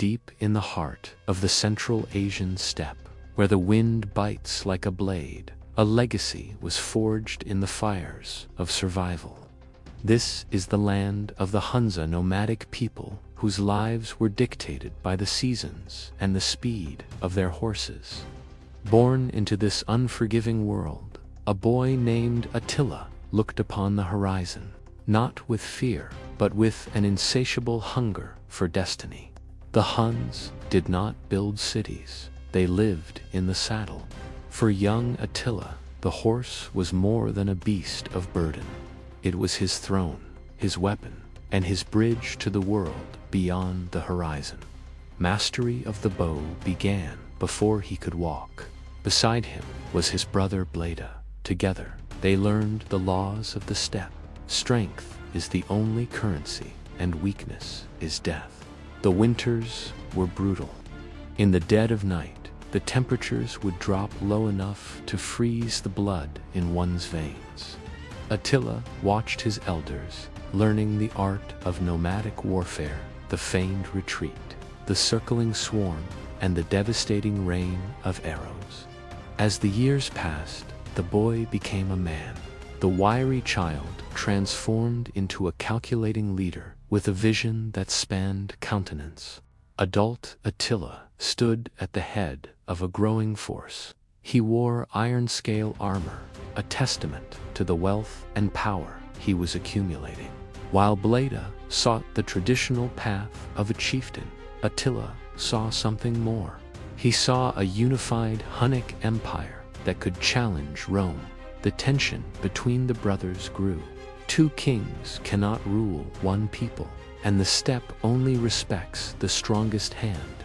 deep in the heart of the Central Asian steppe, where the wind bites like a blade. A legacy was forged in the fires of survival. This is the land of the Huns, a nomadic people whose lives were dictated by the seasons and the speed of their horses. Born into this unforgiving world, a boy named Attila looked upon the horizon, not with fear, but with an insatiable hunger for destiny. The Huns did not build cities, they lived in the saddle. For young Attila, the horse was more than a beast of burden. It was his throne, his weapon, and his bridge to the world beyond the horizon. Mastery of the bow began before he could walk. Beside him was his brother Bleda. Together, they learned the laws of the steppe. Strength is the only currency, and weakness is death. The winters were brutal. In the dead of night, the temperatures would drop low enough to freeze the blood in one's veins. Attila watched his elders, learning the art of nomadic warfare, the feigned retreat, the circling swarm, and the devastating rain of arrows. As the years passed, the boy became a man. The wiry child transformed into a calculating leader with a vision that spanned continents. Adult Attila stood at the head of a growing force. He wore iron-scale armor, a testament to the wealth and power he was accumulating. While Bleda sought the traditional path of a chieftain, Attila saw something more. He saw a unified Hunnic Empire that could challenge Rome. The tension between the brothers grew. Two kings cannot rule one people, and the steppe only respects the strongest hand.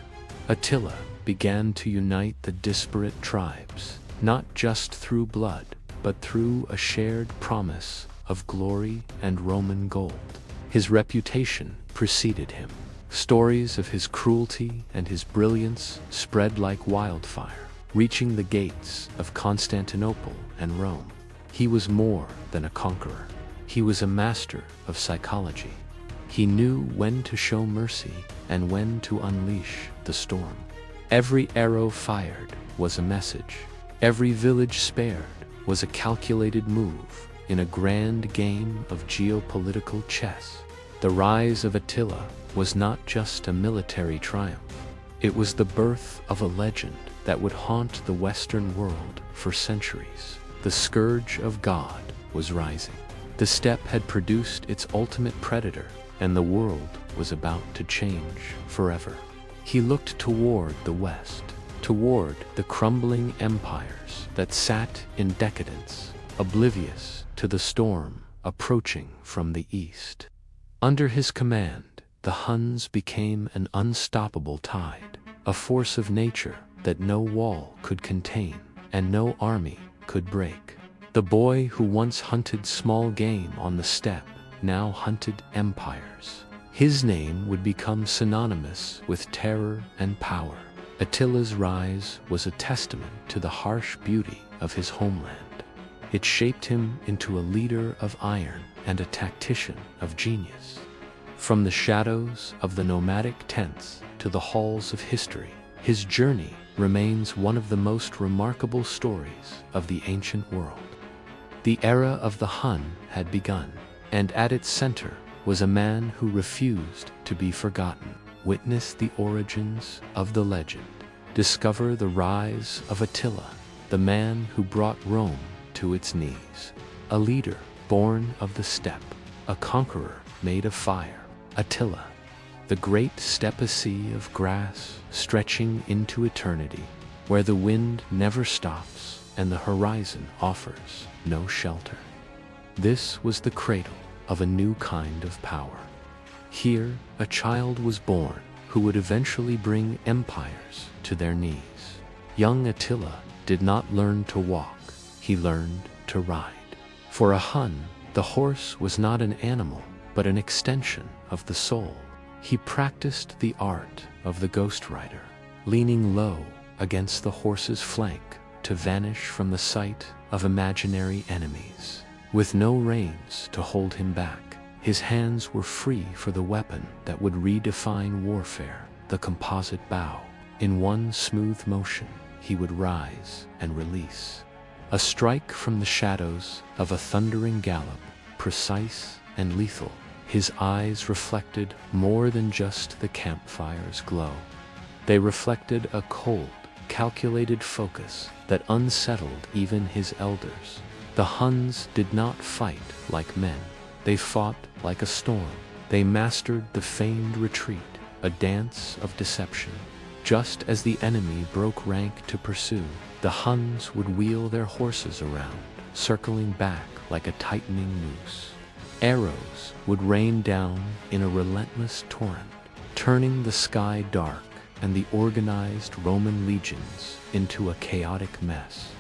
Attila began to unite the disparate tribes, not just through blood, but through a shared promise of glory and Roman gold. His reputation preceded him. Stories of his cruelty and his brilliance spread like wildfire, reaching the gates of Constantinople and Rome. He was more than a conqueror. He was a master of psychology. He knew when to show mercy and when to unleash the storm. Every arrow fired was a message. Every village spared was a calculated move in a grand game of geopolitical chess. The rise of Attila was not just a military triumph. It was the birth of a legend that would haunt the Western world for centuries. The Scourge of God was rising. The steppe had produced its ultimate predator, and the world was about to change forever. He looked toward the west, toward the crumbling empires that sat in decadence, oblivious to the storm approaching from the east. Under his command, the Huns became an unstoppable tide, a force of nature that no wall could contain and no army could break. The boy who once hunted small game on the steppe now hunted empires. His name would become synonymous with terror and power. Attila's rise was a testament to the harsh beauty of his homeland. It shaped him into a leader of iron and a tactician of genius. From the shadows of the nomadic tents to the halls of history, his journey remains one of the most remarkable stories of the ancient world. The era of the Hun had begun, and at its center was a man who refused to be forgotten. Witness the origins of the legend. Discover the rise of Attila, the man who brought Rome to its knees. A leader born of the steppe, a conqueror made of fire. Attila, the great steppe sea of grass stretching into eternity, where the wind never stops and the horizon offers no shelter. This was the cradle of a new kind of power. Here, a child was born who would eventually bring empires to their knees. Young Attila did not learn to walk, he learned to ride. For a Hun, the horse was not an animal, but an extension of the soul. He practiced the art of the ghost rider, leaning low against the horse's flank to vanish from the sight of imaginary enemies. With no reins to hold him back, his hands were free for the weapon that would redefine warfare. the composite bow. In one smooth motion, he would rise and release. A strike from the shadows of a thundering gallop, precise and lethal. His eyes reflected more than just the campfire's glow. They reflected a cold, calculated focus that unsettled even his elders. The Huns did not fight like men. They fought like a storm. They mastered the feigned retreat, a dance of deception. Just as the enemy broke rank to pursue, the Huns would wheel their horses around, circling back like a tightening noose. Arrows would rain down in a relentless torrent, turning the sky dark and the organized Roman legions into a chaotic mess.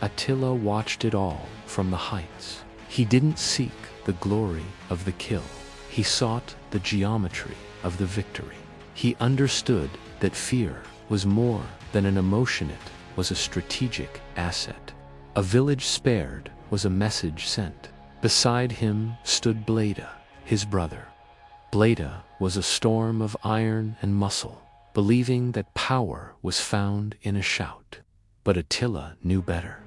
Attila watched it all from the heights. He didn't seek the glory of the kill. He sought the geometry of the victory. He understood that fear was more than an emotion, it was a strategic asset. A village spared was a message sent. Beside him stood Bleda, his brother. Bleda was a storm of iron and muscle, believing that power was found in a shout. But Attila knew better.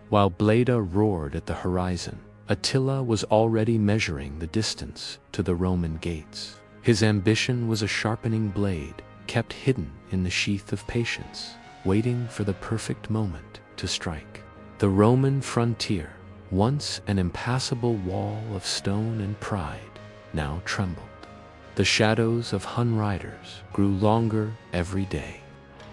While Bleda roared at the horizon, Attila was already measuring the distance to the Roman gates. His ambition was a sharpening blade, kept hidden in the sheath of patience, waiting for the perfect moment to strike. The Roman frontier, once an impassable wall of stone and pride, now trembled. The shadows of Hun riders grew longer every day.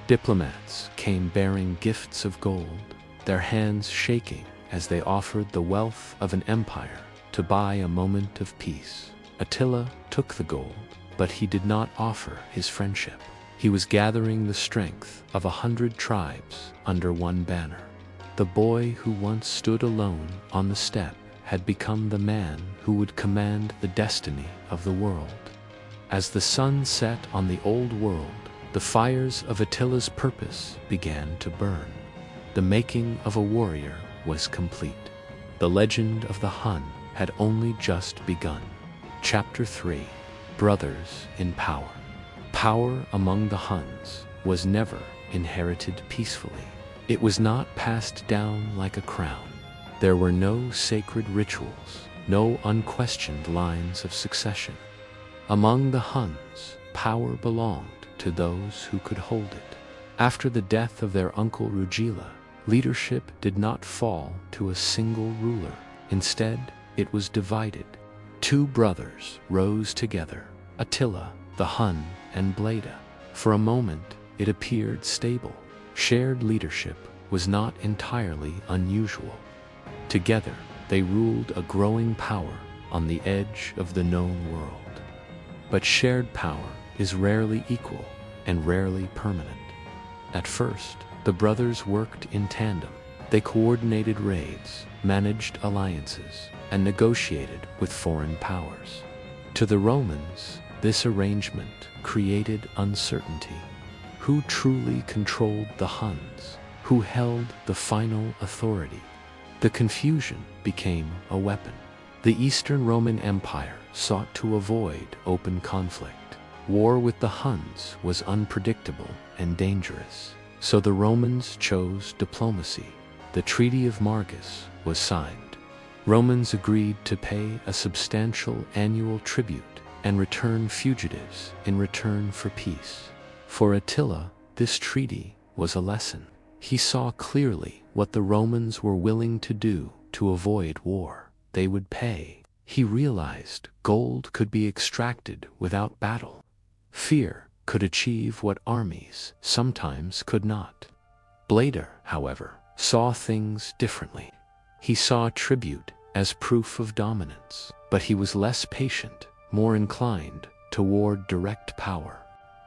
Diplomats came bearing gifts of gold, their hands shaking as they offered the wealth of an empire to buy a moment of peace. Attila took the gold, but he did not offer his friendship. He was gathering the strength of 100 tribes under one banner. The boy who once stood alone on the steppe had become the man who would command the destiny of the world. As the sun set on the old world, the fires of Attila's purpose began to burn. The making of a warrior was complete. The legend of the Hun had only just begun. Chapter 3: Brothers in Power. Power among the Huns was never inherited peacefully. It was not passed down like a crown. There were no sacred rituals, no unquestioned lines of succession. Among the Huns, power belonged to those who could hold it. After the death of their uncle Rugila, leadership did not fall to a single ruler. Instead, it was divided. Two brothers rose together, Attila the Hun and Bleda. For a moment, it appeared stable. Shared leadership was not entirely unusual. Together, they ruled a growing power on the edge of the known world. But shared power is rarely equal and rarely permanent. At first, the brothers worked in tandem. They coordinated raids, managed alliances, and negotiated with foreign powers. To the Romans, this arrangement created uncertainty. Who truly controlled the Huns? Who held the final authority? The confusion became a weapon. The Eastern Roman Empire sought to avoid open conflict. War with the Huns was unpredictable and dangerous, so the Romans chose diplomacy. The Treaty of Margus was signed. Romans agreed to pay a substantial annual tribute and return fugitives in return for peace. For Attila, this treaty was a lesson. He saw clearly what the Romans were willing to do to avoid war. They would pay. He realized gold could be extracted without battle. Fear could achieve what armies sometimes could not. Bleda, however, saw things differently. He saw tribute as proof of dominance, but he was less patient, more inclined toward direct power.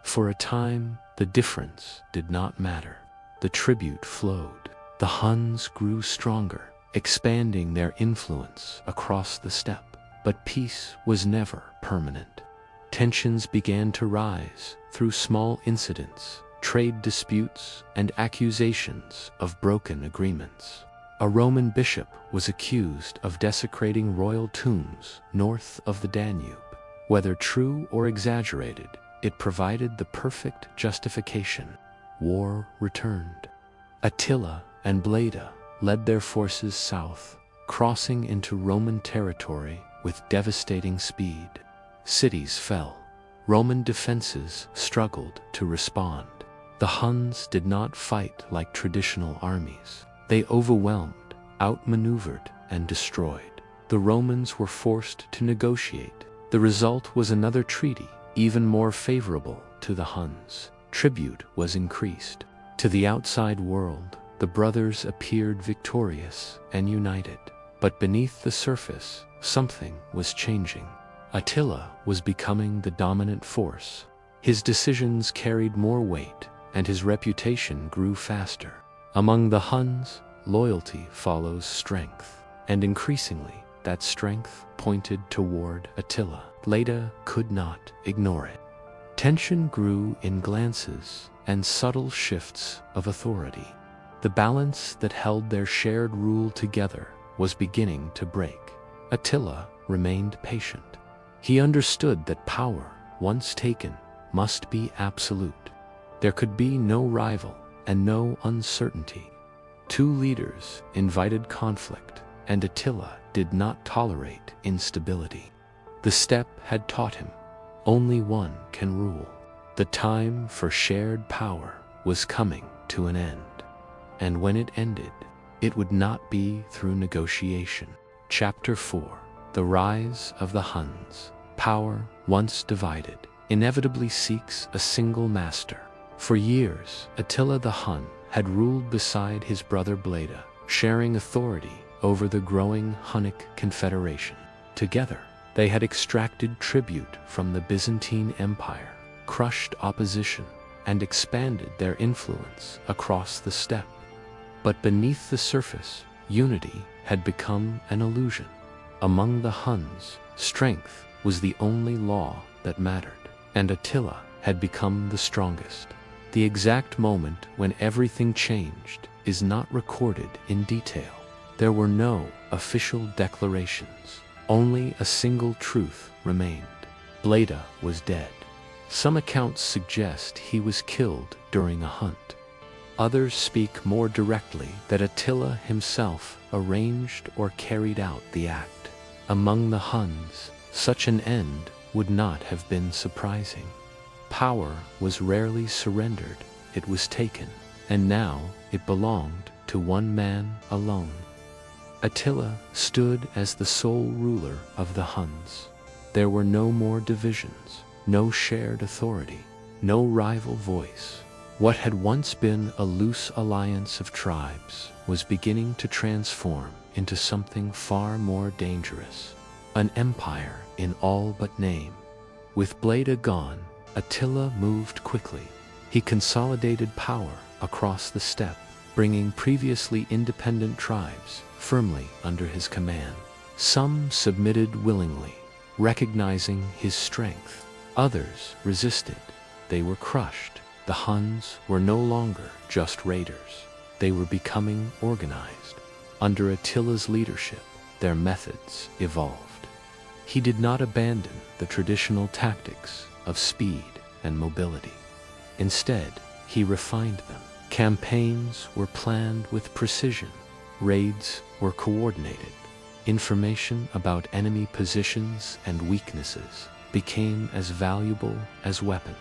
For a time, the difference did not matter. The tribute flowed. The Huns grew stronger, expanding their influence across the steppe. But peace was never permanent. Tensions began to rise through small incidents, trade disputes, and accusations of broken agreements. A Roman bishop was accused of desecrating royal tombs north of the Danube. Whether true or exaggerated, it provided the perfect justification. War returned. Attila and Bleda led their forces south, crossing into Roman territory with devastating speed. Cities fell. Roman defenses struggled to respond. The Huns did not fight like traditional armies. They overwhelmed, outmaneuvered, and destroyed. The Romans were forced to negotiate. The result was another treaty, even more favorable to the Huns. Tribute was increased. To the outside world, the brothers appeared victorious and united. But beneath the surface, something was changing. Attila was becoming the dominant force. His decisions carried more weight, and his reputation grew faster. Among the Huns, loyalty follows strength, and increasingly, that strength pointed toward Attila. Bleda could not ignore it. Tension grew in glances and subtle shifts of authority. The balance that held their shared rule together was beginning to break. Attila remained patient. He understood that power, once taken, must be absolute. There could be no rival and no uncertainty. Two leaders invited conflict, and Attila did not tolerate instability. The steppe had taught him, only one can rule. The time for shared power was coming to an end. And when it ended, it would not be through negotiation. Chapter 4: The Rise of the Huns. Power, once divided, inevitably seeks a single master. For years, Attila the Hun had ruled beside his brother Bleda, sharing authority over the growing Hunnic Confederation. Together, they had extracted tribute from the Byzantine Empire, crushed opposition, and expanded their influence across the steppe. But beneath the surface, unity had become an illusion. Among the Huns, strength was the only law that mattered, and Attila had become the strongest. The exact moment when everything changed is not recorded in detail. There were no official declarations. Only a single truth remained. Bleda was dead. Some accounts suggest he was killed during a hunt. Others speak more directly that Attila himself arranged or carried out the act. Among the Huns, such an end would not have been surprising. Power was rarely surrendered, it was taken, and now it belonged to one man alone. Attila stood as the sole ruler of the Huns. There were no more divisions, no shared authority, no rival voice. What had once been a loose alliance of tribes was beginning to transform into something far more dangerous. An empire in all but name. With Bleda gone, Attila moved quickly. He consolidated power across the steppe, bringing previously independent tribes firmly under his command. Some submitted willingly, recognizing his strength. Others resisted. They were crushed. The Huns were no longer just raiders. They were becoming organized. Under Attila's leadership, their methods evolved. He did not abandon the traditional tactics of speed and mobility. Instead, he refined them. Campaigns were planned with precision. Raids were coordinated. Information about enemy positions and weaknesses became as valuable as weapons.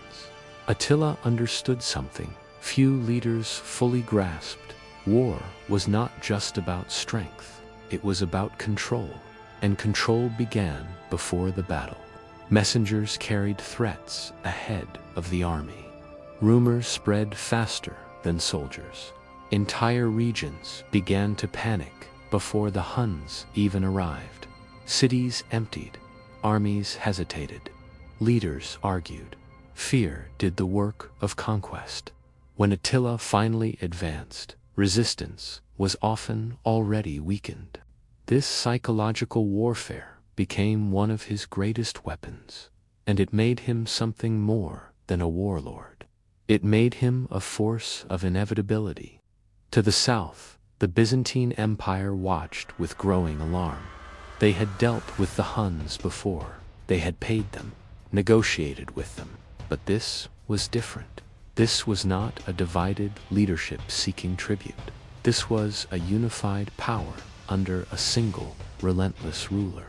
Attila understood something few leaders fully grasped. War was not just about strength. It was about control, and control began before the battle. Messengers carried threats ahead of the army. Rumors spread faster than soldiers. Entire regions began to panic before the Huns even arrived. Cities emptied, armies hesitated, leaders argued. Fear did the work of conquest. When Attila finally advanced, resistance was often already weakened. This psychological warfare became one of his greatest weapons, and it made him something more than a warlord. It made him a force of inevitability. To the south, the Byzantine Empire watched with growing alarm. They had dealt with the Huns before. They had paid them, negotiated with them, But this was different. This was not a divided leadership seeking tribute. This was a unified power under a single, relentless ruler.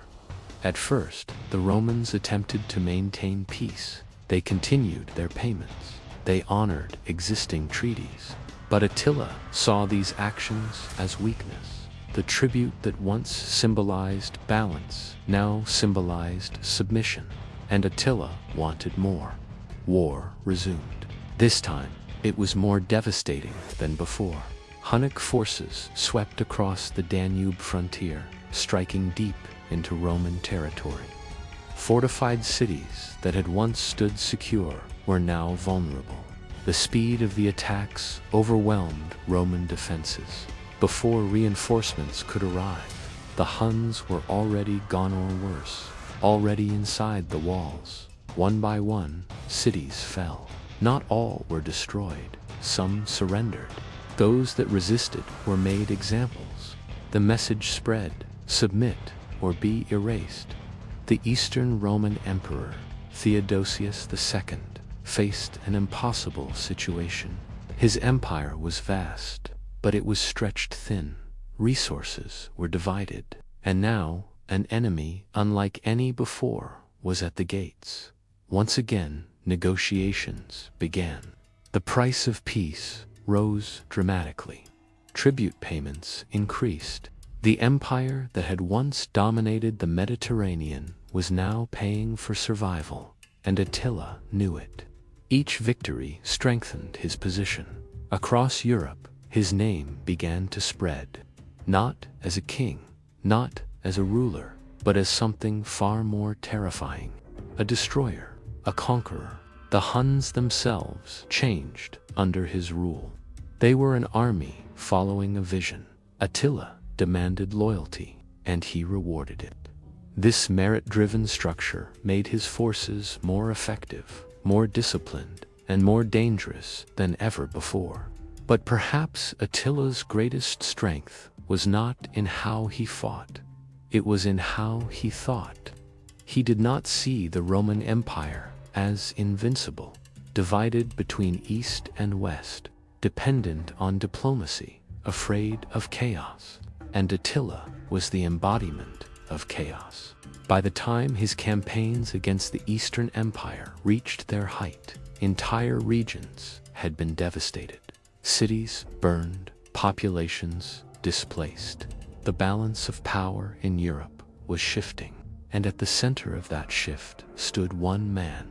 At first, the Romans attempted to maintain peace. They continued their payments. They honored existing treaties. But Attila saw these actions as weakness. The tribute that once symbolized balance now symbolized submission. And Attila wanted more. War resumed. This time, it was more devastating than before. Hunnic forces swept across the Danube frontier, striking deep into Roman territory. Fortified cities that had once stood secure were now vulnerable. The speed of the attacks overwhelmed Roman defenses. Before reinforcements could arrive, the Huns were already gone, or worse, already inside the walls. One by one, cities fell. Not all were destroyed. Some surrendered. Those that resisted were made examples. The message spread: submit or be erased. The Eastern Roman Emperor, Theodosius II, faced an impossible situation. His empire was vast, but it was stretched thin. Resources were divided, and now an enemy unlike any before was at the gates. Once again, negotiations began. The price of peace rose dramatically. Tribute payments increased. The empire that had once dominated the Mediterranean was now paying for survival, and Attila knew it. Each victory strengthened his position. Across Europe, his name began to spread, not as a king, not as a ruler, but as something far more terrifying: a destroyer, a conqueror. The Huns themselves changed under his rule. They were an army following a vision. Attila demanded loyalty, and he rewarded it. This merit-driven structure made his forces more effective, more disciplined, and more dangerous than ever before. But perhaps Attila's greatest strength was not in how he fought. It was in how he thought. He did not see the Roman Empire as invincible, divided between East and West, dependent on diplomacy, afraid of chaos. And Attila was the embodiment of chaos. By the time his campaigns against the Eastern Empire reached their height, entire regions had been devastated. Cities burned, populations displaced. The balance of power in Europe was shifting, and at the center of that shift stood one man.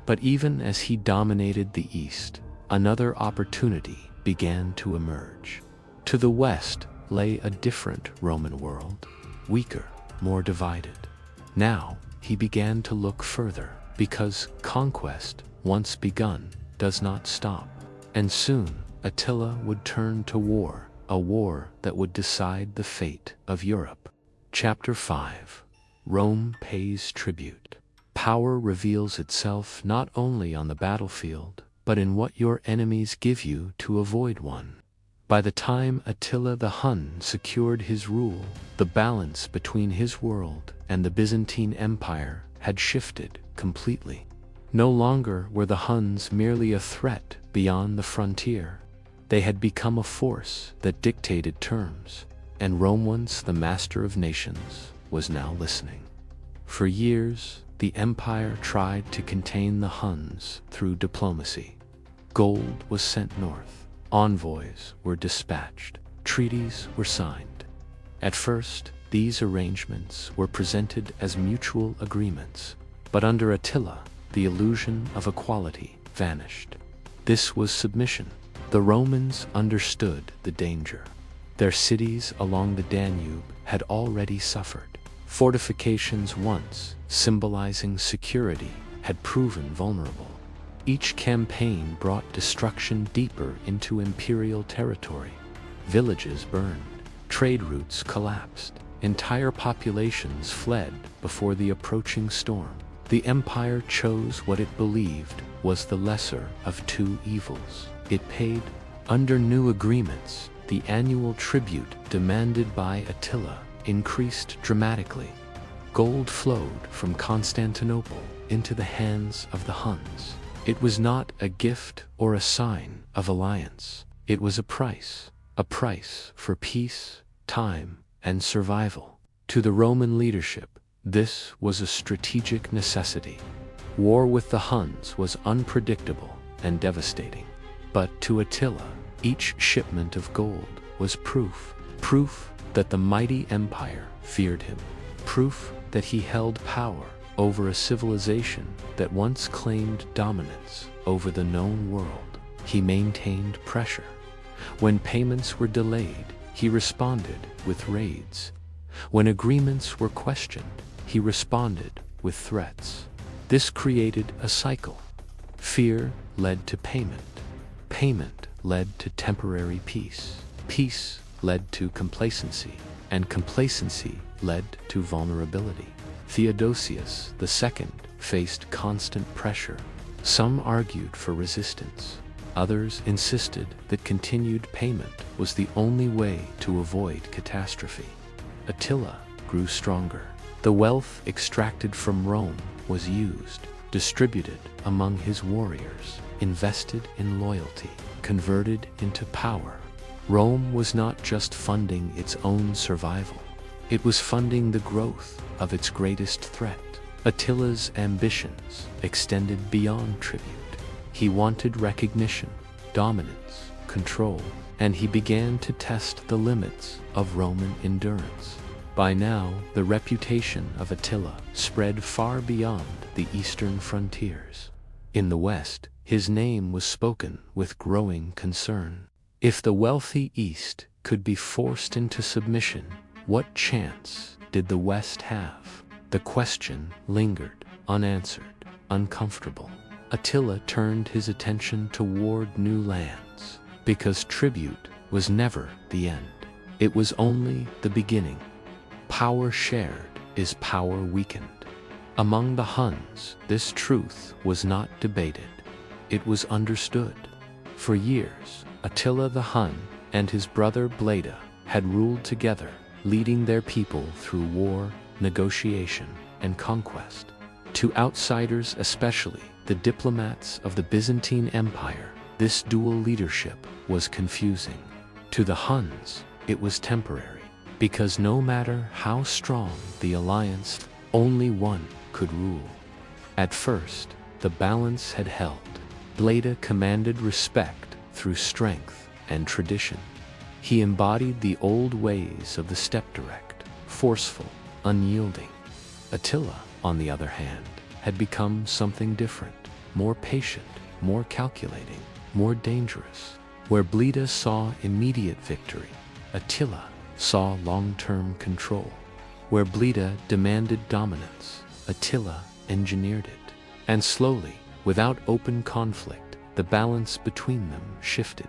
But even as he dominated the East, another opportunity began to emerge. To the west lay a different Roman world, weaker, more divided. Now he began to look further, because conquest, once begun, does not stop. And soon Attila would turn to war, a war that would decide the fate of Europe. Chapter 5. Rome pays tribute. Power reveals itself not only on the battlefield, but in what your enemies give you to avoid one. By the time Attila the Hun secured his rule, the balance between his world and the Byzantine Empire had shifted completely. No longer were the Huns merely a threat beyond the frontier. They had become a force that dictated terms, and Rome, once the master of nations, was now listening. For years, the empire tried to contain the Huns through diplomacy. Gold was sent north. Envoys were dispatched. Treaties were signed. At first, these arrangements were presented as mutual agreements, but under Attila, the illusion of equality vanished. This was submission. The Romans understood the danger. Their cities along the Danube had already suffered. Fortifications, once symbolizing security, had proven vulnerable. Each campaign brought destruction deeper into imperial territory. Villages burned, trade routes collapsed, entire populations fled before the approaching storm. The empire chose what it believed was the lesser of two evils. It paid. Under new agreements, the annual tribute demanded by Attila increased dramatically. Gold flowed from Constantinople into the hands of the Huns. It was not a gift or a sign of alliance. It was a price for peace, time, and survival. To the Roman leadership, this was a strategic necessity. War with the Huns was unpredictable and devastating. But to Attila, each shipment of gold was proof that the mighty empire feared him, proof that he held power over a civilization that once claimed dominance over the known world. He maintained pressure. When payments were delayed, he responded with raids. When agreements were questioned, he responded with threats. This created a cycle. Fear led to payment. Payment led to temporary peace. Peace led to complacency, and complacency led to vulnerability. Theodosius II faced constant pressure. Some argued for resistance. Others insisted that continued payment was the only way to avoid catastrophe. Attila grew stronger. The wealth extracted from Rome was used, distributed among his warriors, invested in loyalty, converted into power. Rome was not just funding its own survival. It was funding the growth of its greatest threat. Attila's ambitions extended beyond tribute. He wanted recognition, dominance, control, and he began to test the limits of Roman endurance. By now, the reputation of Attila spread far beyond the eastern frontiers. In the west, his name was spoken with growing concern. If the wealthy East could be forced into submission, what chance did the West have? The question lingered, unanswered, uncomfortable. Attila turned his attention toward new lands, because tribute was never the end. It was only the beginning. Power shared is power weakened. Among the Huns, this truth was not debated. It was understood. For years, Attila the Hun and his brother Bleda had ruled together, leading their people through war, negotiation, and conquest. To outsiders, especially the diplomats of the Byzantine Empire, this dual leadership was confusing. To the Huns, it was temporary, because no matter how strong the alliance, only one could rule. At first, the balance had held. Bleda commanded respect through strength and tradition. He embodied the old ways of the step-direct, forceful, unyielding. Attila, on the other hand, had become something different, more patient, more calculating, more dangerous. Where Bleda saw immediate victory, Attila saw long-term control. Where Bleda demanded dominance, Attila engineered it. And slowly, without open conflict, the balance between them shifted.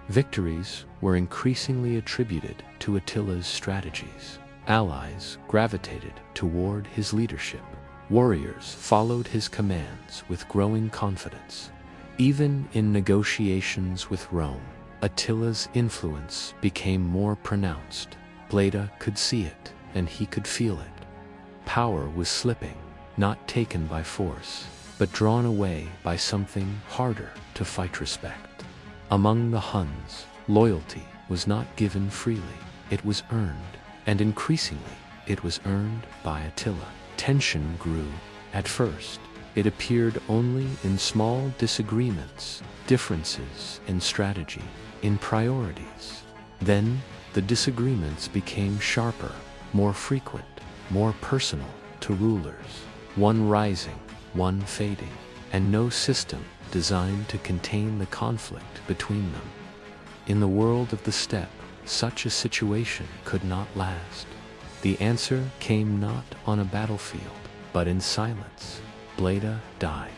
Victories were increasingly attributed to Attila's strategies. Allies gravitated toward his leadership. Warriors followed his commands with growing confidence. Even in negotiations with Rome, Attila's influence became more pronounced. Bleda could see it, and he could feel it. Power was slipping, not taken by force, but drawn away by something harder to fight: respect. Among the Huns, loyalty was not given freely, it was earned, and increasingly, it was earned by Attila. Tension grew. At first, it appeared only in small disagreements, differences in strategy, in priorities. Then, the disagreements became sharper, more frequent, more personal to rulers, one rising, one fading, and no system designed to contain the conflict between them. In the world of the steppe, such a situation could not last. The answer came not on a battlefield, but in silence. Bleda died.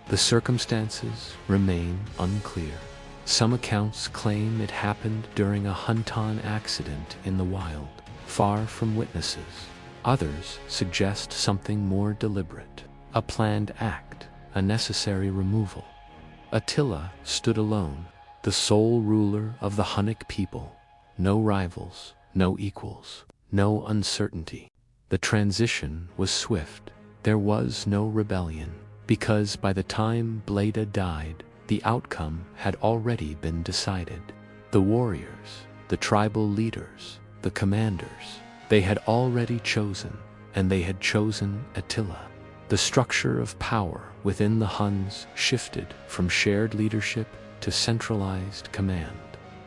The circumstances remain unclear. Some accounts claim it happened during a Hunton accident in the wild, far from witnesses. Others suggest something more deliberate, a planned act, a necessary removal. Attila stood alone, the sole ruler of the Hunnic people. No rivals, no equals, no uncertainty. The transition was swift. There was no rebellion, because by the time Bleda died, the outcome had already been decided. The warriors, the tribal leaders, the commanders, they had already chosen, and they had chosen Attila. The structure of power within the Huns shifted from shared leadership to centralized command.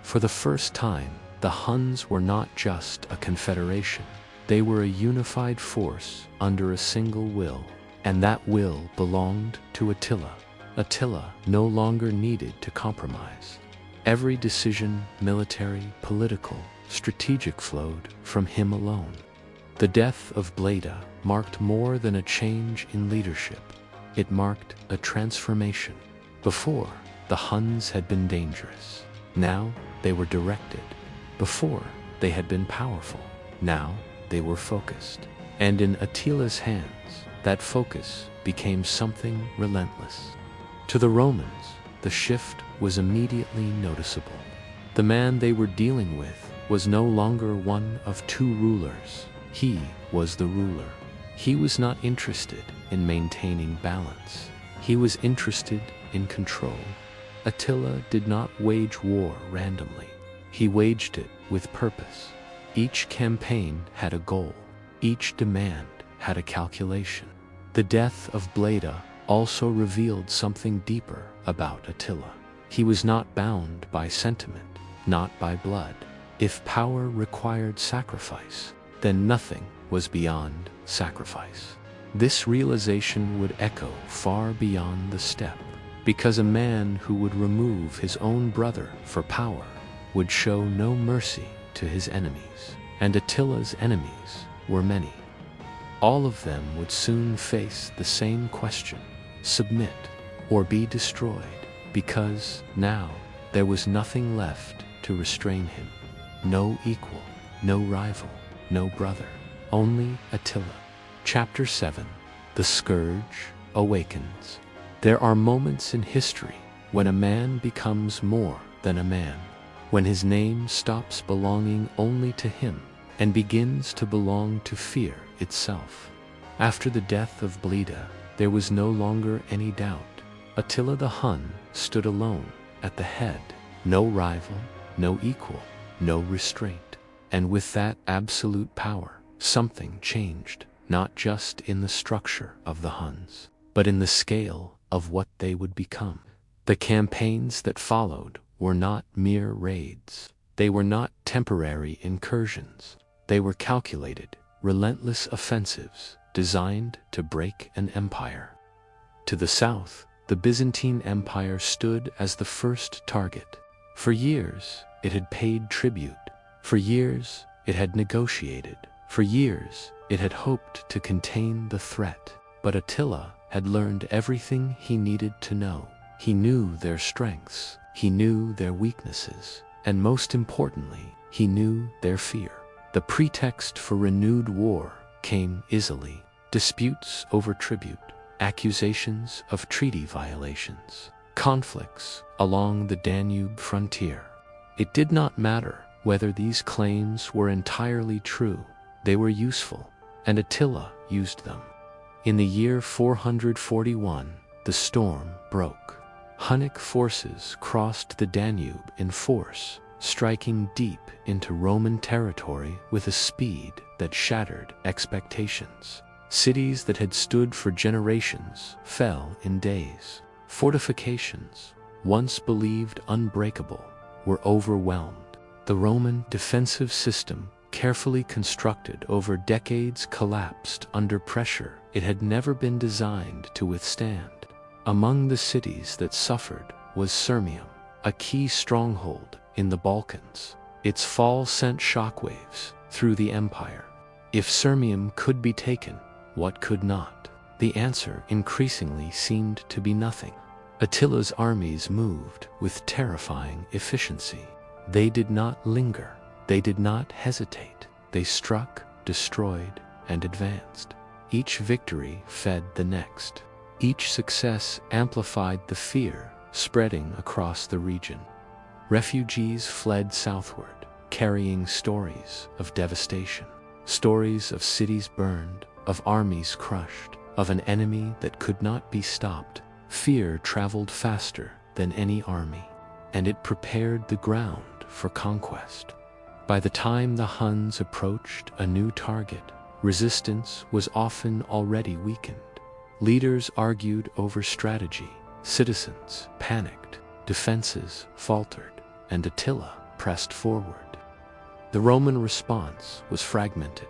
For the first time, the Huns were not just a confederation. They were a unified force under a single will, and that will belonged to Attila. Attila no longer needed to compromise. Every decision, military, political, strategic, flowed from him alone. The death of Bleda marked more than a change in leadership. It marked a transformation. Before, the Huns had been dangerous. Now they were directed. Before, they had been powerful. Now they were focused. And in Attila's hands, that focus became something relentless. To the Romans, the shift was immediately noticeable. The man they were dealing with was no longer one of two rulers. He was the ruler. He was not interested in maintaining balance. He was interested in control. Attila did not wage war randomly. He waged it with purpose. Each campaign had a goal. Each demand had a calculation. The death of Bleda also revealed something deeper about Attila. He was not bound by sentiment, not by blood. If power required sacrifice, then nothing was beyond sacrifice. This realization would echo far beyond the steppe, because a man who would remove his own brother for power would show no mercy to his enemies, and Attila's enemies were many. All of them would soon face the same question: submit or be destroyed, because now there was nothing left to restrain him. No equal, no rival, no brother, only Attila. Chapter 7. The Scourge Awakens. There are moments in history when a man becomes more than a man, when his name stops belonging only to him and begins to belong to fear itself. After the death of Bleda, there was no longer any doubt. Attila the Hun stood alone at the head, no rival, no equal, no restraint. And with that absolute power, something changed, not just in the structure of the Huns, but in the scale of what they would become. The campaigns that followed were not mere raids. They were not temporary incursions. They were calculated, relentless offensives designed to break an empire. To the south, the Byzantine Empire stood as the first target. For years, it had paid tribute. For years, it had negotiated. For years, it had hoped to contain the threat. But Attila had learned everything he needed to know. He knew their strengths. He knew their weaknesses. And most importantly, he knew their fear. The pretext for renewed war came easily. Disputes over tribute, accusations of treaty violations, conflicts along the Danube frontier. It did not matter whether these claims were entirely true. They were useful, and Attila used them. In the year 441, the storm broke. Hunnic forces crossed the Danube in force, striking deep into Roman territory with a speed that shattered expectations. Cities that had stood for generations fell in days. Fortifications, once believed unbreakable, were overwhelmed. The Roman defensive system, carefully constructed over decades, collapsed under pressure it had never been designed to withstand. Among the cities that suffered was Sirmium, a key stronghold in the Balkans. Its fall sent shockwaves through the empire. If Sirmium could be taken, what could not? The answer increasingly seemed to be nothing. Attila's armies moved with terrifying efficiency. They did not linger. They did not hesitate. They struck, destroyed, and advanced. Each victory fed the next. Each success amplified the fear spreading across the region. Refugees fled southward, carrying stories of devastation. Stories of cities burned, of armies crushed, of an enemy that could not be stopped. Fear traveled faster than any army, and it prepared the ground for conquest. By the time the Huns approached a new target, resistance was often already weakened. Leaders argued over strategy, citizens panicked, defenses faltered, and Attila pressed forward. The Roman response was fragmented.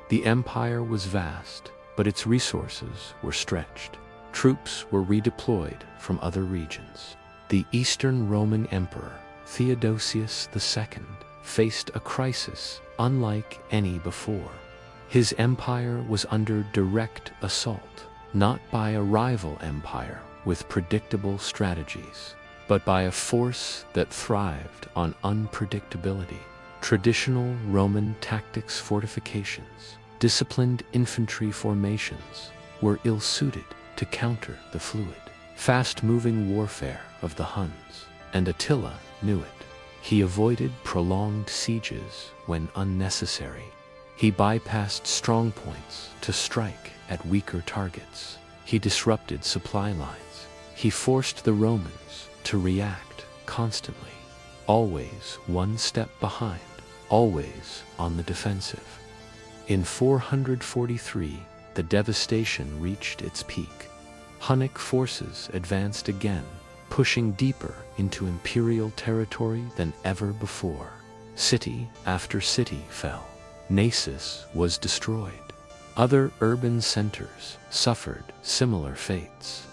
The empire was vast, but its resources were stretched. Troops were redeployed from other regions. The Eastern Roman Emperor, Theodosius II, faced a crisis unlike any before. His empire was under direct assault, not by a rival empire with predictable strategies, but by a force that thrived on unpredictability. Traditional Roman tactics, fortifications, disciplined infantry formations were ill-suited to counter the fluid, fast-moving warfare of the Huns, and Attila knew it. He avoided prolonged sieges when unnecessary. He bypassed strong points to strike at weaker targets. He disrupted supply lines. He forced the Romans to react constantly, always one step behind, always on the defensive. In 443, the devastation reached its peak. Hunnic forces advanced again, pushing deeper into imperial territory than ever before. City after city fell. Naissus was destroyed. Other urban centers suffered similar fates.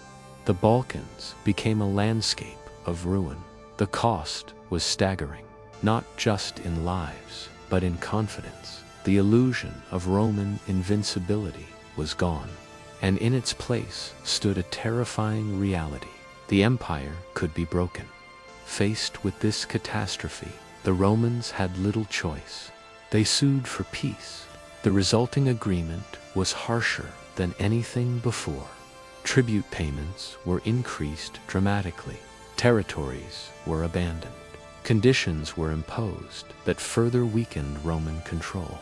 The Balkans became a landscape of ruin. The cost was staggering, not just in lives, but in confidence. The illusion of Roman invincibility was gone, and in its place stood a terrifying reality. The empire could be broken. Faced with this catastrophe, the Romans had little choice. They sued for peace. The resulting agreement was harsher than anything before. Tribute payments were increased dramatically. Territories were abandoned. Conditions were imposed that further weakened Roman control.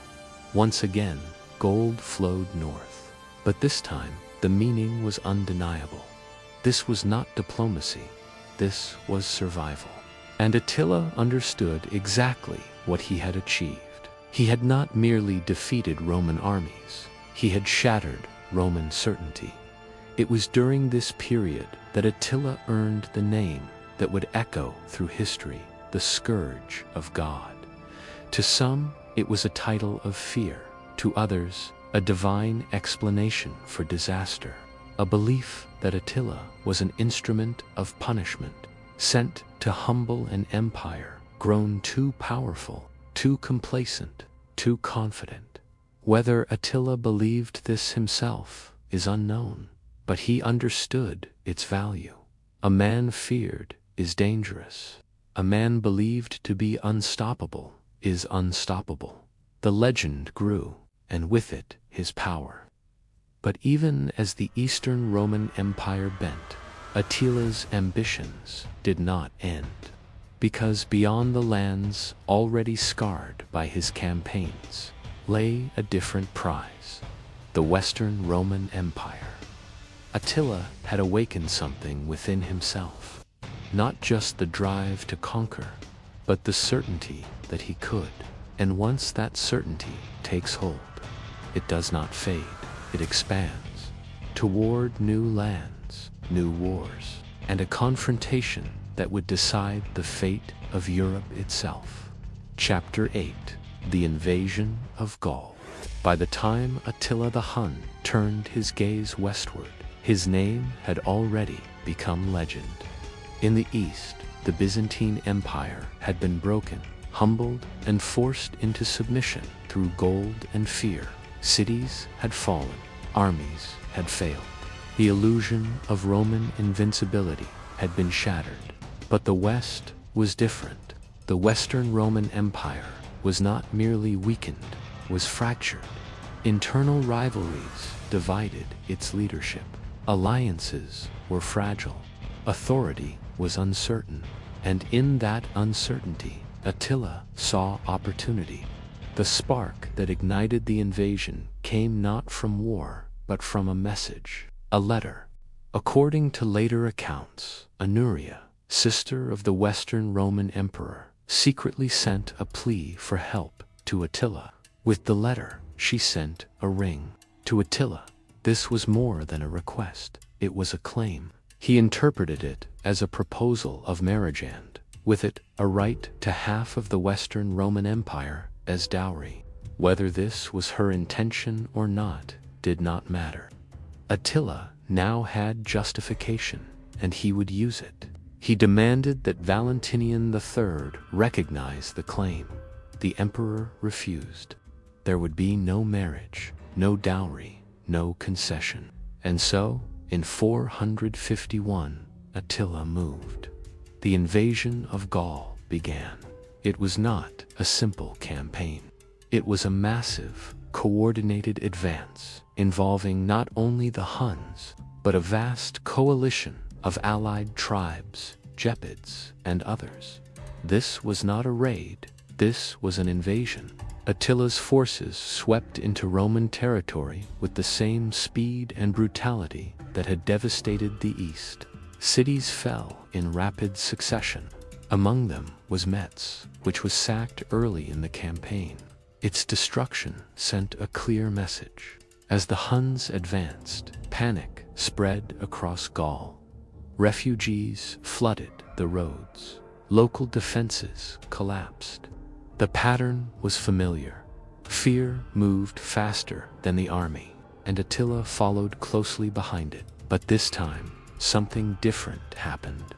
Once again, gold flowed north. But this time, the meaning was undeniable. This was not diplomacy. This was survival. And Attila understood exactly what he had achieved. He had not merely defeated Roman armies. He had shattered Roman certainty. It was during this period that Attila earned the name that would echo through history, the Scourge of God. To some, it was a title of fear. To others, a divine explanation for disaster. A belief that Attila was an instrument of punishment, sent to humble an empire grown too powerful, too complacent, too confident. Whether Attila believed this himself is unknown, but he understood its value. A man feared is dangerous. A man believed to be unstoppable is unstoppable. The legend grew, and with it his power. But even as the Eastern Roman Empire bent, Attila's ambitions did not end. Because beyond the lands already scarred by his campaigns lay a different prize, the Western Roman Empire. Attila had awakened something within himself, not just the drive to conquer, but the certainty that he could. And once that certainty takes hold, it does not fade, it expands toward new lands, new wars, and a confrontation that would decide the fate of Europe itself. Chapter 8: The Invasion of Gaul. By the time Attila the Hun turned his gaze westward, his name had already become legend. In the east, the Byzantine Empire had been broken, humbled, and forced into submission through gold and fear. Cities had fallen, armies had failed. The illusion of Roman invincibility had been shattered. But the West was different. The Western Roman Empire was not merely weakened, was fractured. Internal rivalries divided its leadership. Alliances were fragile. Authority was uncertain. And in that uncertainty, Attila saw opportunity. The spark that ignited the invasion came not from war, but from a message, a letter. According to later accounts, Anuria, sister of the Western Roman Emperor, secretly sent a plea for help to Attila. With the letter, she sent a ring. To Attila, this was more than a request, it was a claim. He interpreted it as a proposal of marriage and, with it, a right to half of the Western Roman Empire as dowry. Whether this was her intention or not did not matter. Attila now had justification, and he would use it. He demanded that Valentinian III recognize the claim. The emperor refused. There would be no marriage, no dowry, no concession. And so, in 451, Attila moved. The invasion of Gaul began. It was not a simple campaign. It was a massive, coordinated advance involving not only the Huns, but a vast coalition of allied tribes, Gepids, and others. This was not a raid, this was an invasion. Attila's forces swept into Roman territory with the same speed and brutality that had devastated the East. Cities fell in rapid succession. Among them was Metz, which was sacked early in the campaign. Its destruction sent a clear message. As the Huns advanced, panic spread across Gaul. Refugees flooded the roads. Local defenses collapsed. The pattern was familiar. Fear moved faster than the army, and Attila followed closely behind it. But this time, something different happened.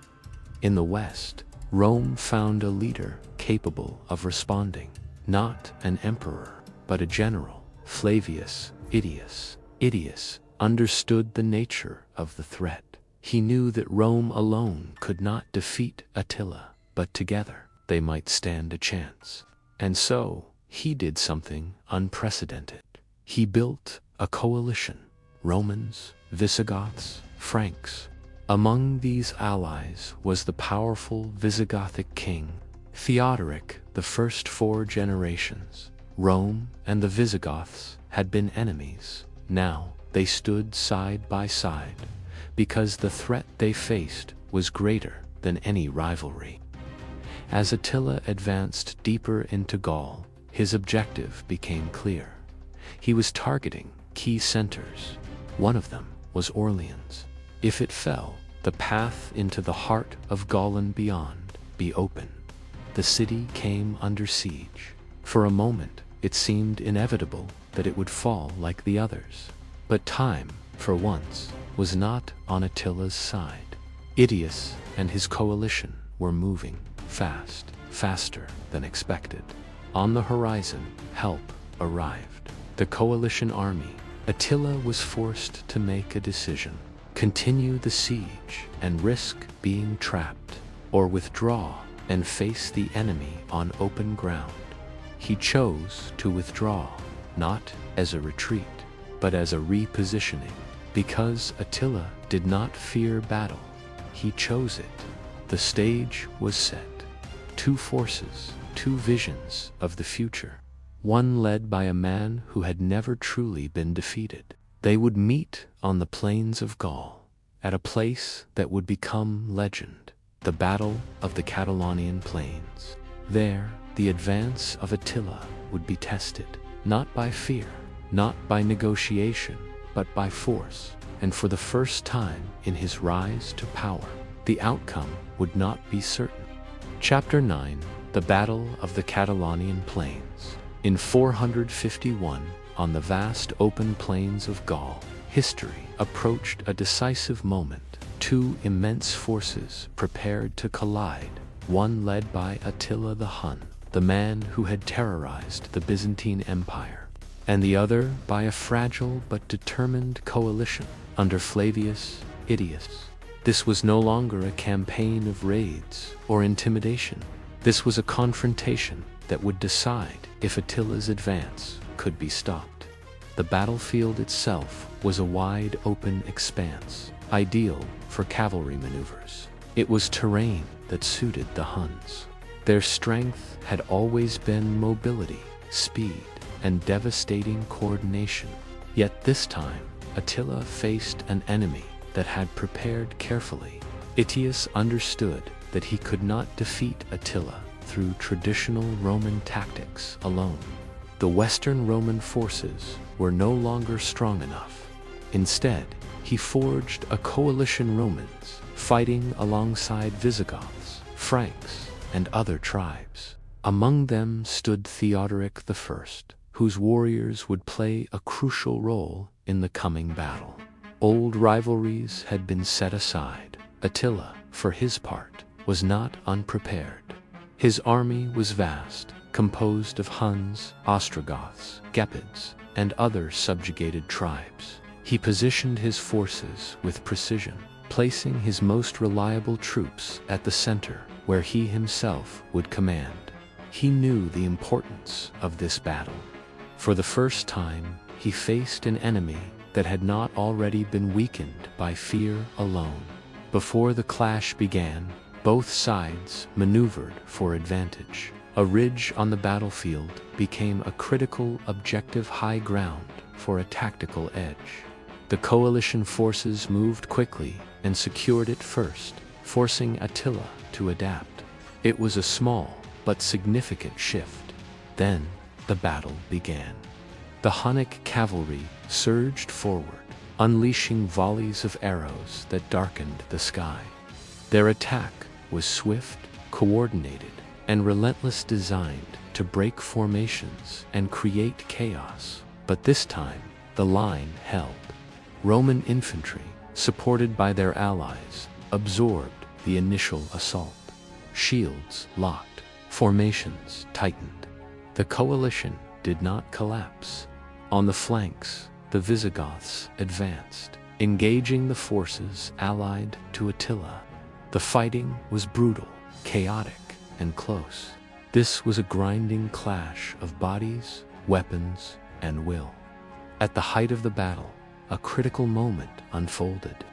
In the West, Rome found a leader capable of responding. Not an emperor, but a general, Flavius Idius. Idius understood the nature of the threat. He knew that Rome alone could not defeat Attila, but together they might stand a chance. And so, he did something unprecedented. He built a coalition, Romans, Visigoths, Franks. Among these allies was the powerful Visigothic king, Theodoric. The first 4 generations, Rome and the Visigoths had been enemies. Now they stood side by side, because the threat they faced was greater than any rivalry. As Attila advanced deeper into Gaul, his objective became clear. He was targeting key centers. One of them was Orleans. If it fell, the path into the heart of Gaul and beyond be open. The city came under siege. For a moment, it seemed inevitable that it would fall like the others. But time, for once, was not on Attila's side. Idius and his coalition were moving fast, faster than expected. On the horizon, help arrived. The coalition army. Attila was forced to make a decision. Continue the siege and risk being trapped, or withdraw and face the enemy on open ground. He chose to withdraw, not as a retreat, but as a repositioning. Because Attila did not fear battle, he chose it. The stage was set. 2 forces, 2 visions of the future. One led by a man who had never truly been defeated. They would meet on the plains of Gaul, at a place that would become legend. The Battle of the Catalaunian Plains. There, the advance of Attila would be tested, not by fear, not by negotiation, but by force. And for the first time in his rise to power, the outcome would not be certain. Chapter 9, The Battle of the Catalaunian Plains. In 451, on the vast open plains of Gaul, history approached a decisive moment. 2 immense forces prepared to collide, one led by Attila the Hun, the man who had terrorized the Byzantine Empire, and the other by a fragile but determined coalition under Flavius Idius. This was no longer a campaign of raids or intimidation. This was a confrontation that would decide if Attila's advance could be stopped. The battlefield itself was a wide open expanse, ideal for cavalry maneuvers. It was terrain that suited the Huns. Their strength had always been mobility, speed, and devastating coordination. Yet this time, Attila faced an enemy that had prepared carefully. Aetius understood that he could not defeat Attila through traditional Roman tactics alone. The Western Roman forces were no longer strong enough. Instead, he forged a coalition Romans fighting alongside Visigoths, Franks, and other tribes. Among them stood Theodoric I, whose warriors would play a crucial role in the coming battle. Old rivalries had been set aside. Attila, for his part, was not unprepared. His army was vast, composed of Huns, Ostrogoths, Gepids, and other subjugated tribes. He positioned his forces with precision, placing his most reliable troops at the center, where he himself would command. He knew the importance of this battle. For the first time, he faced an enemy that had not already been weakened by fear alone. Before the clash began, both sides maneuvered for advantage. A ridge on the battlefield became a critical objective high ground for a tactical edge. The coalition forces moved quickly and secured it first, forcing Attila to adapt. It was a small but significant shift. Then the battle began. The Hunnic cavalry surged forward, unleashing volleys of arrows that darkened the sky. Their attack was swift, coordinated, and relentless, designed to break formations and create chaos. But this time, the line held. Roman infantry, supported by their allies, absorbed the initial assault. Shields locked, formations tightened. The coalition did not collapse. On the flanks, the Visigoths advanced, engaging the forces allied to Attila. The fighting was brutal, chaotic, and close. This was a grinding clash of bodies, weapons, and will. At the height of the battle, a critical moment unfolded.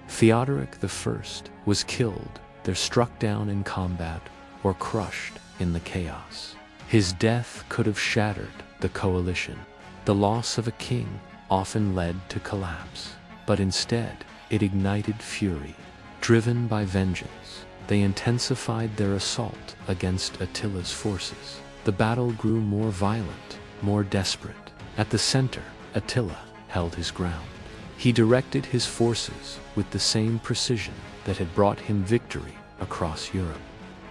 Theodoric I was killed, either struck down in combat or crushed in the chaos. His death could have shattered the coalition. The loss of a king often led to collapse, but instead it ignited fury. Driven by vengeance, they intensified their assault against Attila's forces. The battle grew more violent, more desperate. At the center, Attila held his ground. He directed his forces with the same precision that had brought him victory across Europe.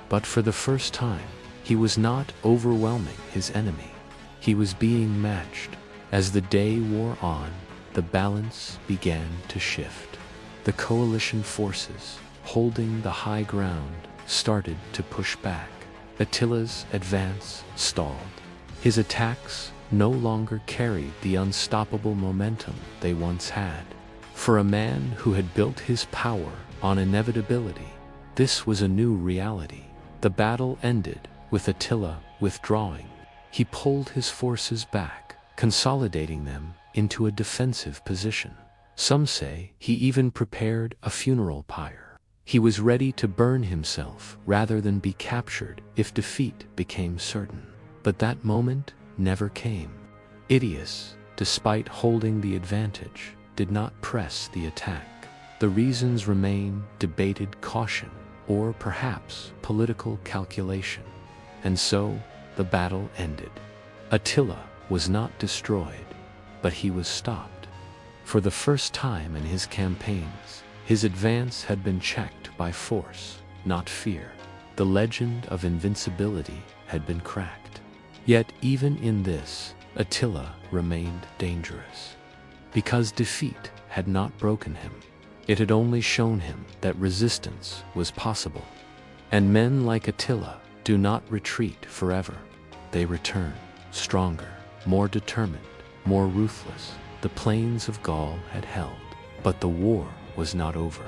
But for the first time, he was not overwhelming his enemy. He was being matched. As the day wore on, the balance began to shift. The coalition forces, holding the high ground, started to push back. Attila's advance stalled. His attacks no longer carried the unstoppable momentum they once had. For a man who had built his power on inevitability, this was a new reality. The battle ended with Attila withdrawing. He pulled his forces back, consolidating them into a defensive position. Some say he even prepared a funeral pyre. He was ready to burn himself rather than be captured if defeat became certain. But that moment never came. Aetius, despite holding the advantage, did not press the attack. The reasons remain debated: caution, or perhaps political calculation. And so, the battle ended. Attila was not destroyed, but he was stopped. For the first time in his campaigns, his advance had been checked by force, not fear. The legend of invincibility had been cracked. Yet even in this, Attila remained dangerous. Because defeat had not broken him, it had only shown him that resistance was possible. And men like Attila do not retreat forever. They return, stronger, more determined, more ruthless. The plains of Gaul had held, but the war was not over.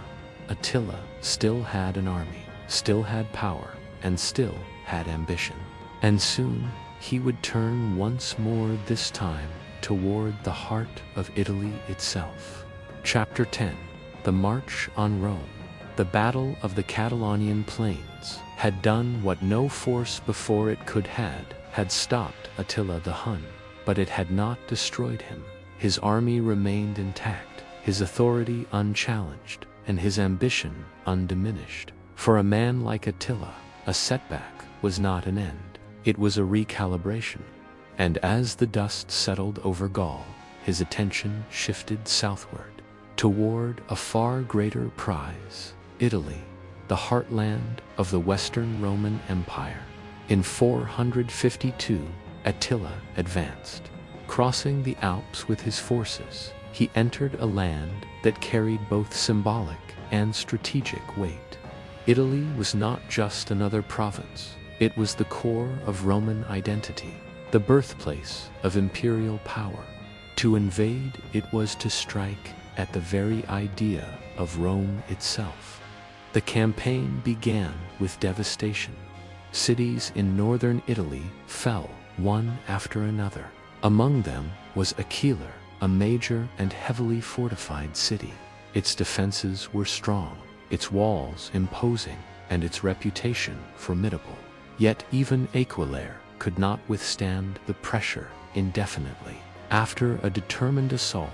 Attila still had an army, still had power, and still had ambition. And soon he would turn once more, this time toward the heart of Italy itself. Chapter 10. The March on Rome. The Battle of the Catalaunian Plains had done what no force before it had stopped Attila the Hun, but it had not destroyed him. his army remained intact, his authority unchallenged, and his ambition undiminished. For a man like Attila, a setback was not an end, it was a recalibration. And as the dust settled over Gaul, his attention shifted southward, toward a far greater prize, Italy, the heartland of the Western Roman Empire. In 452, Attila advanced. Crossing the Alps with his forces, he entered a land that carried both symbolic and strategic weight. Italy was not just another province, it was the core of Roman identity, the birthplace of imperial power. To invade it was to strike at the very idea of Rome itself. The campaign began with devastation. Cities in northern Italy fell one after another. Among them was Aquila, a major and heavily fortified city. Its defenses were strong, its walls imposing, and its reputation formidable. Yet even Aquilare could not withstand the pressure indefinitely. After a determined assault,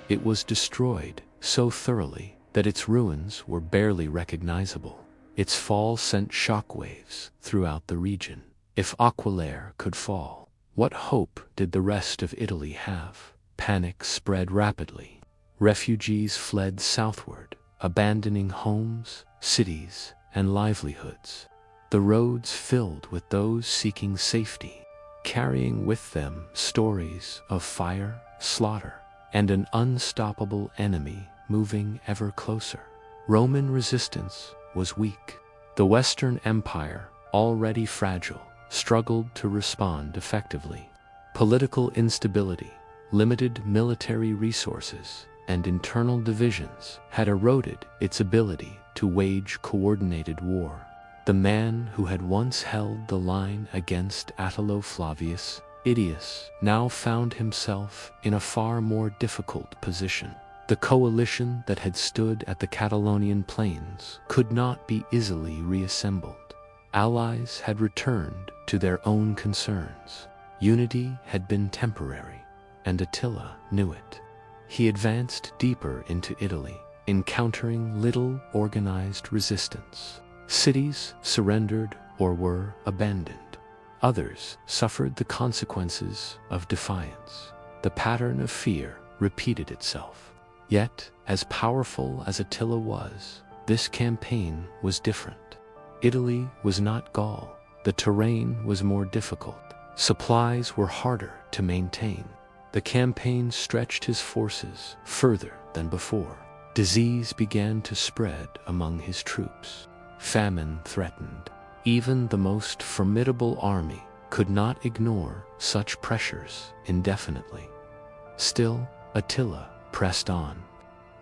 it was destroyed so thoroughly that its ruins were barely recognizable. Its fall sent shockwaves throughout the region. If Aquilare could fall, what hope did the rest of Italy have? Panic spread rapidly. Refugees fled southward, abandoning homes, cities, and livelihoods. The roads filled with those seeking safety, carrying with them stories of fire, slaughter, and an unstoppable enemy moving ever closer. Roman resistance was weak. The Western Empire, already fragile, struggled to respond effectively. Political instability, limited military resources, and internal divisions had eroded its ability to wage coordinated war. The man who had once held the line against Attila Flavius Idius now found himself in a far more difficult position. The coalition that had stood at the Catalaunian Plains could not be easily reassembled. Allies had returned to their own concerns. Unity had been temporary, and Attila knew it. He advanced deeper into Italy, encountering little organized resistance. Cities surrendered or were abandoned. Others suffered the consequences of defiance. The pattern of fear repeated itself. Yet, as powerful as Attila was, this campaign was different. Italy was not Gaul. The terrain was more difficult. Supplies were harder to maintain. The campaign stretched his forces further than before. Disease began to spread among his troops. Famine threatened. Even the most formidable army could not ignore such pressures indefinitely. Still, Attila pressed on.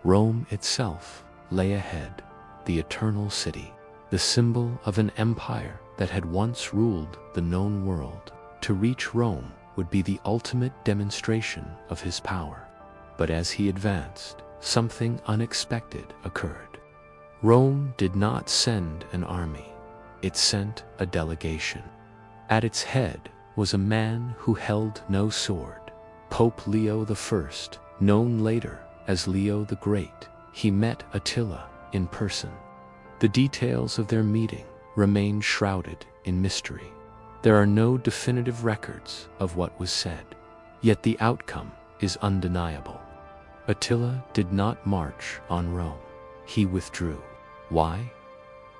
Rome itself lay ahead, the eternal city, the symbol of an empire that had once ruled the known world. To reach Rome would be the ultimate demonstration of his power. But as he advanced, something unexpected occurred. Rome did not send an army. It sent a delegation. At its head was a man who held no sword, Pope Leo I, known later as Leo the Great. He met Attila in person. The details of their meeting remain shrouded in mystery. There are no definitive records of what was said, yet the outcome is undeniable. Attila did not march on Rome. He withdrew. Why?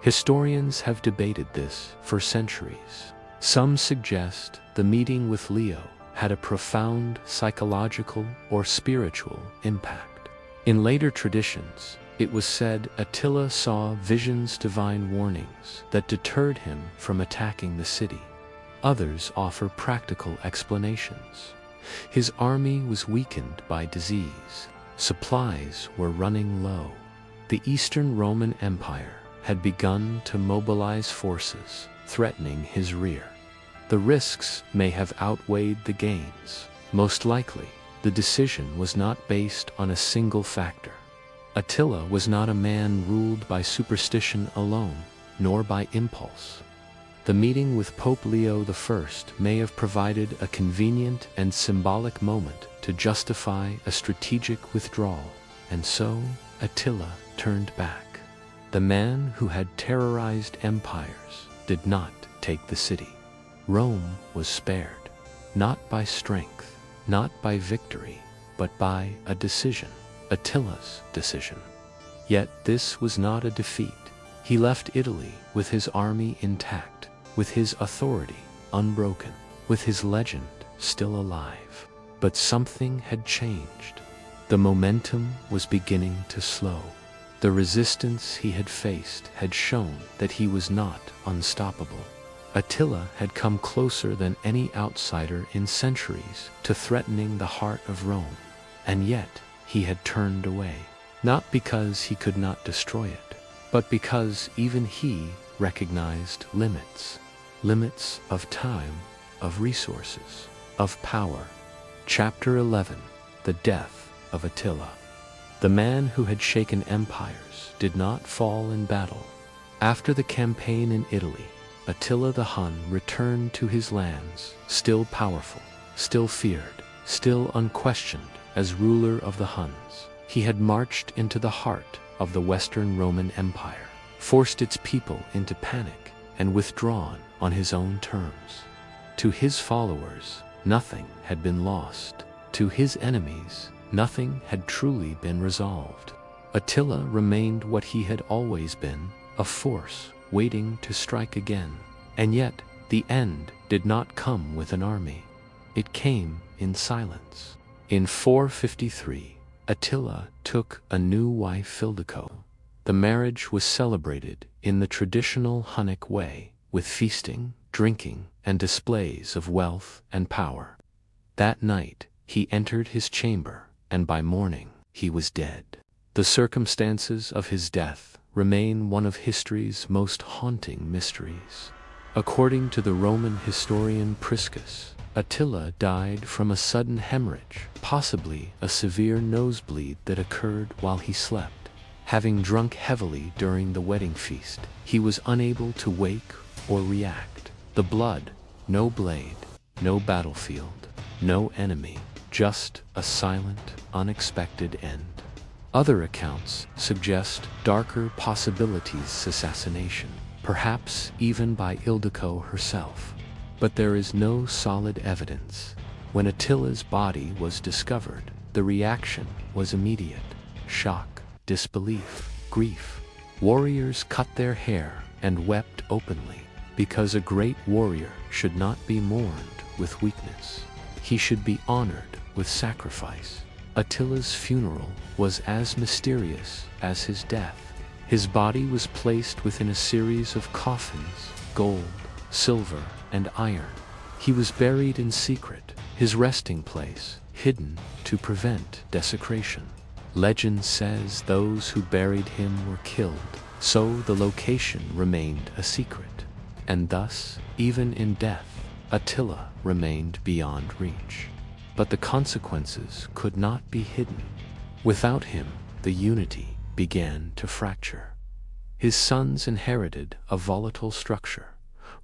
Historians have debated this for centuries. Some suggest the meeting with Leo had a profound psychological or spiritual impact. In later traditions, it was said Attila saw visions, divine warnings that deterred him from attacking the city. Others offer practical explanations. His army was weakened by disease. Supplies were running low. The Eastern Roman Empire had begun to mobilize forces, threatening his rear. The risks may have outweighed the gains. Most likely, the decision was not based on a single factor. Attila was not a man ruled by superstition alone, nor by impulse. The meeting with Pope Leo I may have provided a convenient and symbolic moment to justify a strategic withdrawal, and so Attila turned back. The man who had terrorized empires did not take the city. Rome was spared, not by strength, not by victory, but by a decision, Attila's decision. Yet this was not a defeat. He left Italy with his army intact, with his authority unbroken, with his legend still alive. But something had changed. The momentum was beginning to slow. The resistance he had faced had shown that he was not unstoppable. Attila had come closer than any outsider in centuries to threatening the heart of Rome, and yet he had turned away, not because he could not destroy it, but because even he recognized limits. Limits of time, of resources, of power. Chapter 11. The Death of Attila. The man who had shaken empires did not fall in battle. After the campaign in Italy, Attila the Hun returned to his lands, still powerful, still feared, still unquestioned as ruler of the Huns. He had marched into the heart of the Western Roman Empire, forced its people into panic, and withdrawn on his own terms. To his followers, nothing had been lost. To his enemies, nothing had truly been resolved. Attila remained what he had always been, a force waiting to strike again. And yet, the end did not come with an army. It came in silence. In 453, Attila took a new wife, Ildiko. The marriage was celebrated in the traditional Hunnic way, with feasting, drinking, and displays of wealth and power. That night, he entered his chamber, and by morning, he was dead. The circumstances of his death remain one of history's most haunting mysteries. According to the Roman historian Priscus, Attila died from a sudden hemorrhage, possibly a severe nosebleed that occurred while he slept. Having drunk heavily during the wedding feast, he was unable to wake or react. The blood, no blade, no battlefield, no enemy, just a silent, unexpected end. Other accounts suggest darker possibilities: assassination, perhaps even by Ildiko herself. But there is no solid evidence. When Attila's body was discovered, the reaction was immediate: shock, disbelief, grief. Warriors cut their hair and wept openly, because a great warrior should not be mourned with weakness. He should be honored with sacrifice. Attila's funeral was as mysterious as his death. His body was placed within a series of coffins, gold, silver, and iron. He was buried in secret, his resting place hidden to prevent desecration. Legend says those who buried him were killed, so the location remained a secret. And thus, even in death, Attila remained beyond reach. But the consequences could not be hidden. Without him, the unity began to fracture. His sons inherited a volatile structure.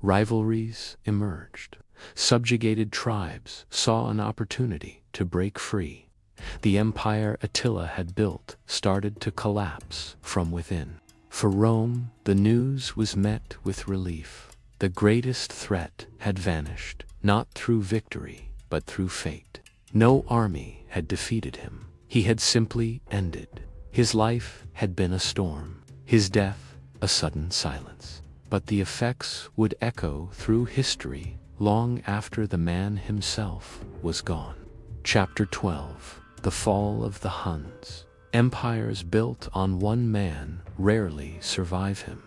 Rivalries emerged. Subjugated tribes saw an opportunity to break free. The empire Attila had built started to collapse from within. For Rome, the news was met with relief. The greatest threat had vanished, not through victory, but through fate. No army had defeated him. He had simply ended. His life had been a storm, his death a sudden silence. But the effects would echo through history long after the man himself was gone. Chapter 12. The Fall of the Huns. Empires built on one man rarely survive him.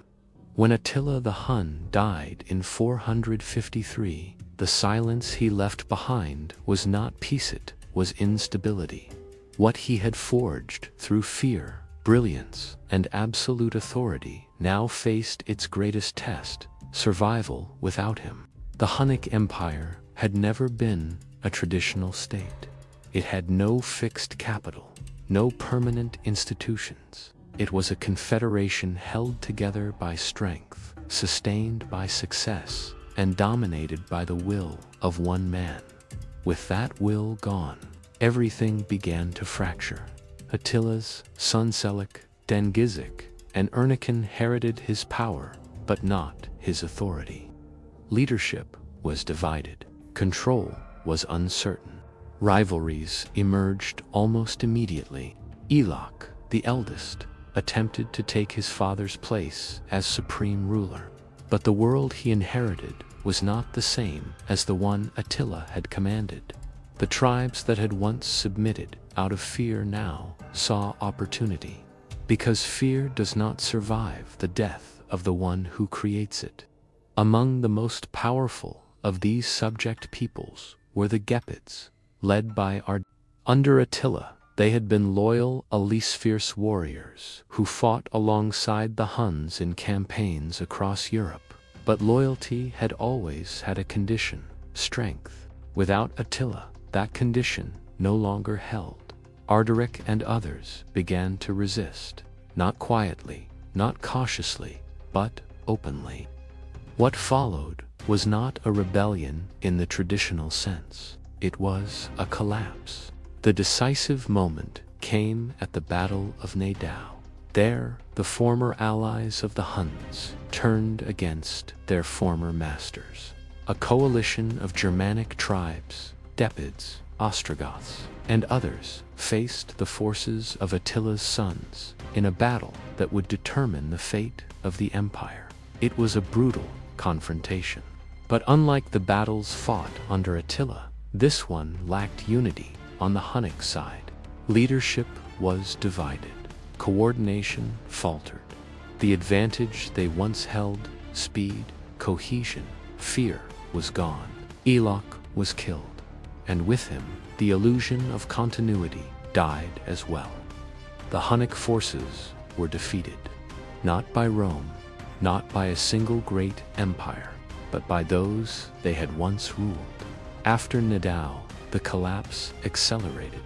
When Attila the Hun died in 453, the silence he left behind was not peace, it was instability. What he had forged through fear, brilliance, and absolute authority now faced its greatest test: survival without him. The Hunnic Empire had never been a traditional state. It had no fixed capital, no permanent institutions. It was a confederation held together by strength, sustained by success, and dominated by the will of one man. With that will gone, everything began to fracture. Attila's son Selig, Dengizic, and Erneken inherited his power, but not his authority. Leadership was divided. Control was uncertain. Rivalries emerged almost immediately. Eloch, the eldest, attempted to take his father's place as supreme ruler. But the world he inherited was not the same as the one Attila had commanded. The tribes that had once submitted out of fear now saw opportunity, because fear does not survive the death of the one who creates it. Among the most powerful of these subject peoples were the Gepids, led by Under Attila, they had been loyal, fierce warriors who fought alongside the Huns in campaigns across Europe. But loyalty had always had a condition: strength. Without Attila, that condition no longer held. Ardaric and others began to resist, not quietly, not cautiously, but openly. What followed was not a rebellion in the traditional sense. It was a collapse. The decisive moment came at the Battle of Nadau. There, the former allies of the Huns turned against their former masters. A coalition of Germanic tribes, Gepids, Ostrogoths, and others faced the forces of Attila's sons in a battle that would determine the fate of the empire. It was a brutal confrontation. But unlike the battles fought under Attila, this one lacked unity on the Hunnic side. Leadership was divided. Coordination faltered. The advantage they once held, speed, cohesion, fear, was gone. Eloch was killed, and with him, the illusion of continuity died as well. The Hunnic forces were defeated, not by Rome, not by a single great empire, but by those they had once ruled. After Nadau, the collapse accelerated.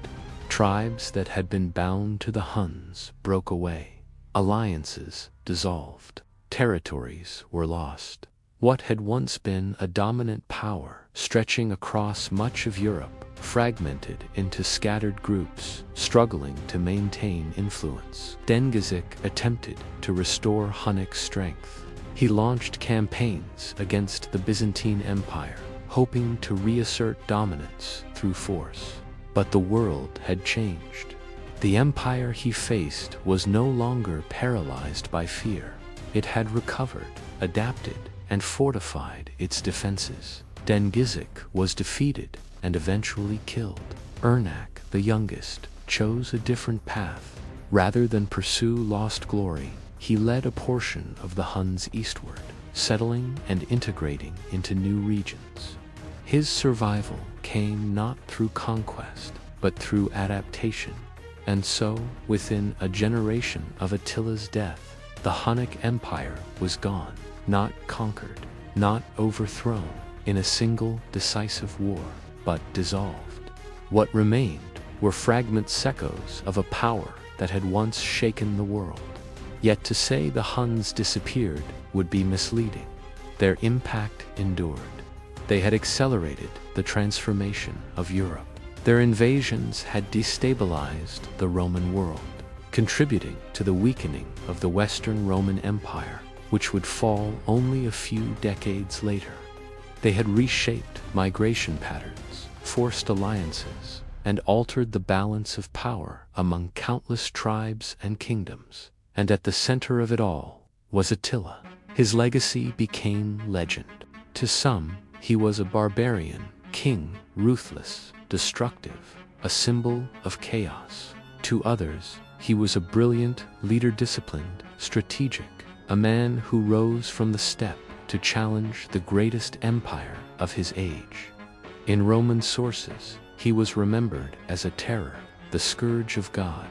Tribes that had been bound to the Huns broke away. Alliances dissolved. Territories were lost. What had once been a dominant power, stretching across much of Europe, fragmented into scattered groups, struggling to maintain influence. Dengizic attempted to restore Hunnic strength. He launched campaigns against the Byzantine Empire, hoping to reassert dominance through force. But the world had changed. The empire he faced was no longer paralyzed by fear. It had recovered, adapted, and fortified its defenses. Dengizic was defeated and eventually killed. Ernak, the youngest, chose a different path. Rather than pursue lost glory, he led a portion of the Huns eastward, settling and integrating into new regions. His survival came not through conquest, but through adaptation. And so, within a generation of Attila's death, the Hunnic Empire was gone, not conquered, not overthrown in a single decisive war, but dissolved. What remained were fragments, echoes of a power that had once shaken the world. Yet to say the Huns disappeared would be misleading. Their impact endured. They had accelerated the transformation of Europe. Their invasions had destabilized the Roman world, contributing to the weakening of the Western Roman Empire, which would fall only a few decades later. They had reshaped migration patterns, forced alliances, and altered the balance of power among countless tribes and kingdoms. And at the center of it all was Attila. His legacy became legend. To some, he was a barbarian king, ruthless, destructive, a symbol of chaos. To others, he was a brilliant leader, disciplined, strategic, a man who rose from the steppe to challenge the greatest empire of his age. In Roman sources, he was remembered as a terror, the Scourge of God,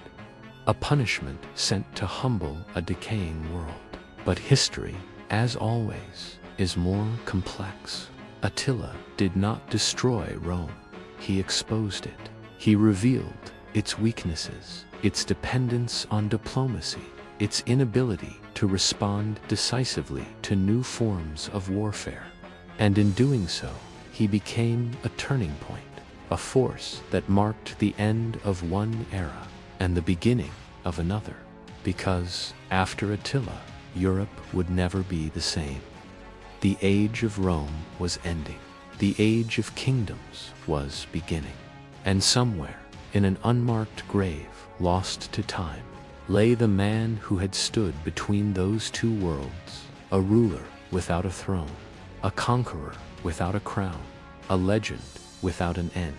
a punishment sent to humble a decaying world. But history, as always, is more complex. Attila did not destroy Rome. He exposed it. He revealed its weaknesses, its dependence on diplomacy, its inability to respond decisively to new forms of warfare. And in doing so, he became a turning point, a force that marked the end of one era and the beginning of another. Because after Attila, Europe would never be the same. The age of Rome was ending. The age of kingdoms was beginning. And somewhere, in an unmarked grave, lost to time, lay the man who had stood between those two worlds, a ruler without a throne, a conqueror without a crown, a legend without an end.